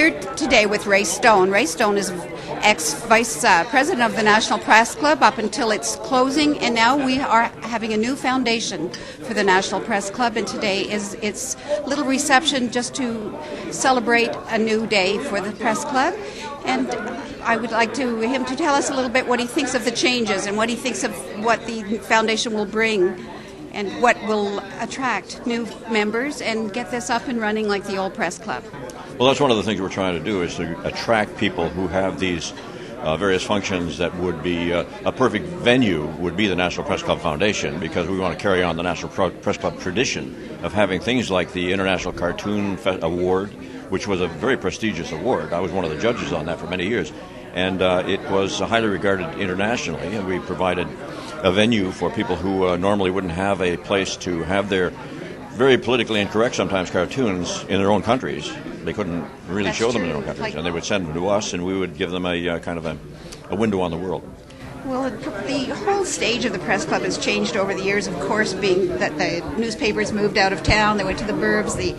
here today with Ray Stone. Ray Stone is ex-vice president of the National Press Club up until its closing, and now we are having a new foundation for the National Press Club, and today is its little reception just to celebrate a new day for the Press Club. And I would like him to tell us a little bit what he thinks of the changes and what he thinks of what the foundation will bring and what will attract new members and get this up and running like the old Press Club. Well, that's one of the things we're trying to do, is to attract people who have these various functions that would be a perfect venue would be the National Press Club Foundation, because we want to carry on the National Press Club tradition of having things like the International Cartoon Award, which was a very prestigious award. I was one of the judges on that for many years, and it was highly regarded internationally, and we provided a venue for people who normally wouldn't have a place to have their very politically incorrect, sometimes, cartoons in their own countries. They couldn't really show them in their own countries, and they would send them to us, and we would give them a kind of a window on the world. Well, the whole stage of the Press Club has changed over the years, of course, being that the newspapers moved out of town, they went to the burbs, the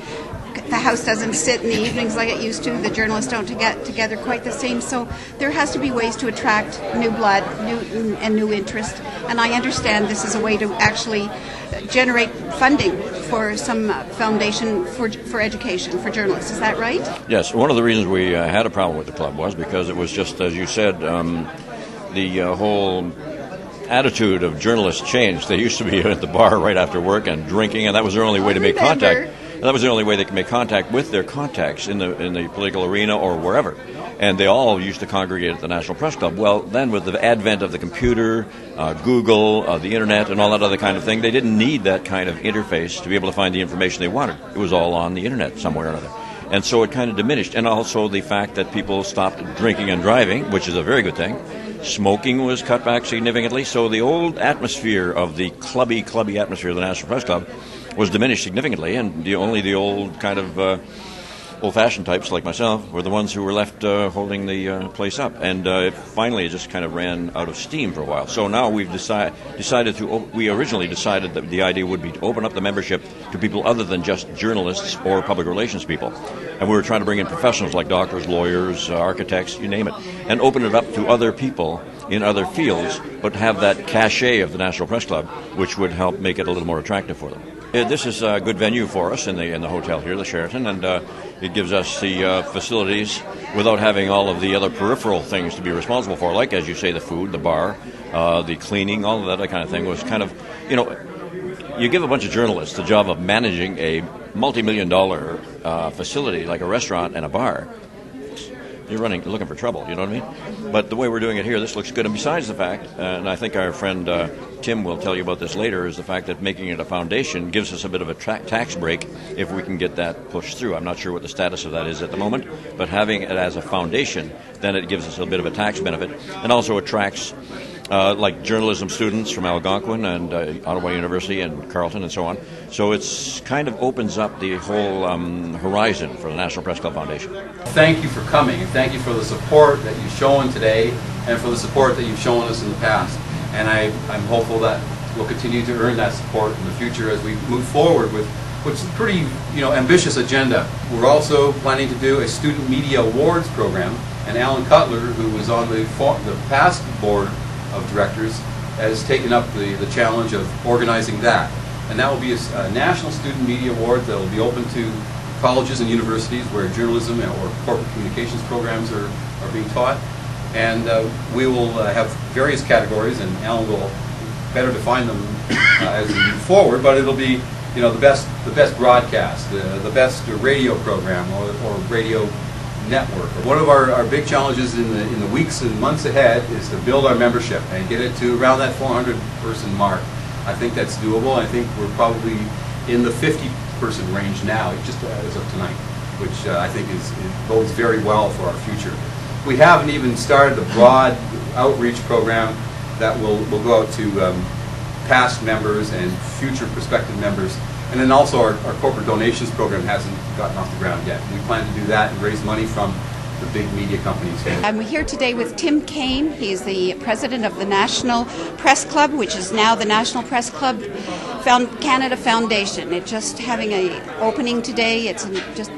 house doesn't sit in the evenings like it used to, the journalists don't get together quite the same, so there has to be ways to attract new blood and new interest, and I understand this is a way to actually generate funding for some foundation for education, for journalists. Is that right? Yes. One of the reasons we had a problem with the club was because it was just, as you said, the whole attitude of journalists changed. They used to be at the bar right after work and drinking, and that was their only way to make contact. That was the only way they could make contact with their contacts in the political arena or wherever. And they all used to congregate at the National Press Club. Well, then with the advent of the computer, Google, the Internet, and all that other kind of thing, they didn't need that kind of interface to be able to find the information they wanted. It was all on the Internet somewhere or another. And so it kind of diminished. And also the fact that people stopped drinking and driving, which is a very good thing. Smoking was cut back significantly. So the old atmosphere of the clubby atmosphere of the National Press Club was diminished significantly, and only the old kind of old-fashioned types like myself were the ones who were left holding the place up. And finally, it just kind of ran out of steam for a while. So now we've decided to. We originally decided that the idea would be to open up the membership to people other than just journalists or public relations people, and we were trying to bring in professionals like doctors, lawyers, architects, you name it, and open it up to other people in other fields, but have that cachet of the National Press Club, which would help make it a little more attractive for them. This is a good venue for us in the hotel here, the Sheraton, and it gives us the facilities without having all of the other peripheral things to be responsible for, like, as you say, the food, the bar, the cleaning, all of that kind of thing was kind of, you give a bunch of journalists the job of managing a multi-million-dollar facility like a restaurant and a bar. You're looking for trouble, you know what I mean? But the way we're doing it here, this looks good. And besides the fact, and I think our friend Tim will tell you about this later, is the fact that making it a foundation gives us a bit of a tax break if we can get that pushed through. I'm not sure what the status of that is at the moment, but having it as a foundation, then it gives us a bit of a tax benefit, and also attracts like journalism students from Algonquin and Ottawa University and Carleton and so on. So it's kind of opens up the whole horizon for the National Press Club Foundation. Thank you for coming, and thank you for the support that you've shown today and for the support that you've shown us in the past. And I'm hopeful that we'll continue to earn that support in the future as we move forward with what's a pretty ambitious agenda. We're also planning to do a Student Media Awards program, and Alan Cutler, who was on the past board of directors, has taken up the challenge of organizing that. And that will be a National Student Media Award that will be open to colleges and universities where journalism or corporate communications programs are being taught. And we will have various categories, and Alan will better define them as we move forward, but it'll be the best broadcast, the best radio program or radio network. One of our big challenges in the weeks and months ahead is to build our membership and get it to around that 400-person mark. I think that's doable. I think we're probably in the 50-person range now, just as of tonight, which I think bodes very well for our future. We haven't even started the broad outreach program that will go out to past members and future prospective members. And then also our corporate donations program hasn't gotten off the ground yet. We plan to do that and raise money from the big media companies here. I'm here today with Tim Kane. He's the president of the National Press Club, which is now the National Press Club Canada Foundation. It's just having an opening today. It's just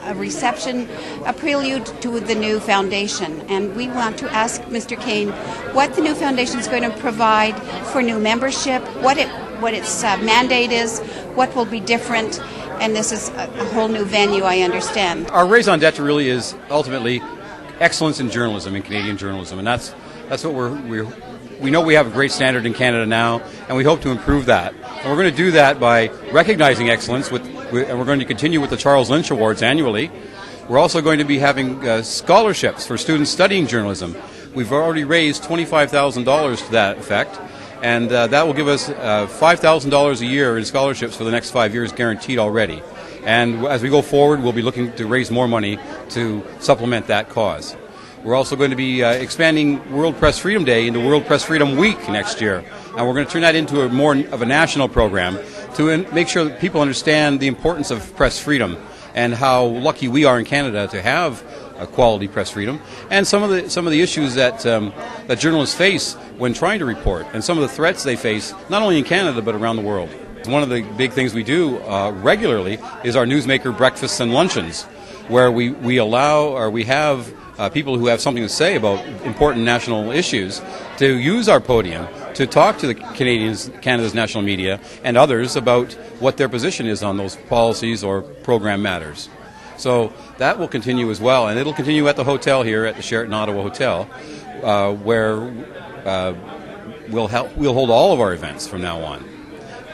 a reception, a prelude to the new foundation. And we want to ask Mr. Kane what the new foundation is going to provide for new membership, what its mandate is, what will be different. And this is a whole new venue, I understand. Our raison d'etre really is ultimately excellence in journalism, in Canadian journalism, and that's what we know we have a great standard in Canada now, and we hope to improve that. And we're going to do that by recognizing excellence, and we're going to continue with the Charles Lynch Awards annually. We're also going to be having scholarships for students studying journalism. We've already raised $25,000 to that effect, and that will give us $5,000 a year in scholarships for the next 5 years, guaranteed already. And as we go forward, we'll be looking to raise more money to supplement that cause. We're also going to be expanding World Press Freedom Day into World Press Freedom Week next year. And we're going to turn that into a more of a national program to make sure that people understand the importance of press freedom and how lucky we are in Canada to have quality press freedom, and some of the issues that journalists face when trying to report, and some of the threats they face not only in Canada but around the world. One of the big things we do regularly is our newsmaker breakfasts and luncheons, where we have people who have something to say about important national issues to use our podium to talk to the Canada's national media and others about what their position is on those policies or program matters. So that will continue as well, and it'll continue at the hotel here at the Sheraton Ottawa Hotel, where we'll hold all of our events from now on.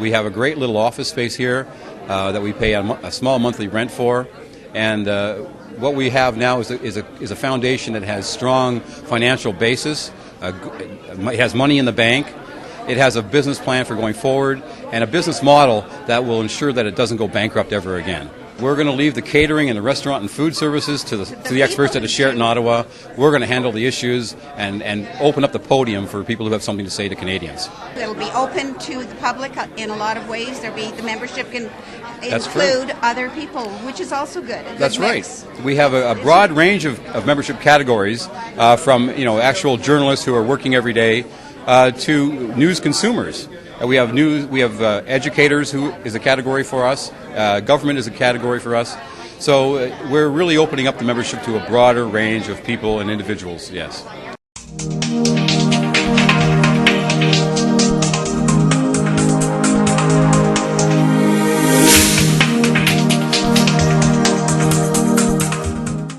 We have a great little office space here that we pay a small monthly rent for, and what we have now is a foundation that has strong financial basis. It has money in the bank. It has a business plan for going forward and a business model that will ensure that it doesn't go bankrupt ever again. We're going to leave the catering and the restaurant and food services to the experts at the Sheraton Ottawa. We're going to handle the issues and open up the podium for people who have something to say to Canadians. It'll be open to the public in a lot of ways. The membership can That's include true. other people, which is also good. That's right. We have a broad range of membership categories, from actual journalists who are working every day to news consumers. We have educators, who is a category for us. Government is a category for us. So we're really opening up the membership to a broader range of people and individuals, yes.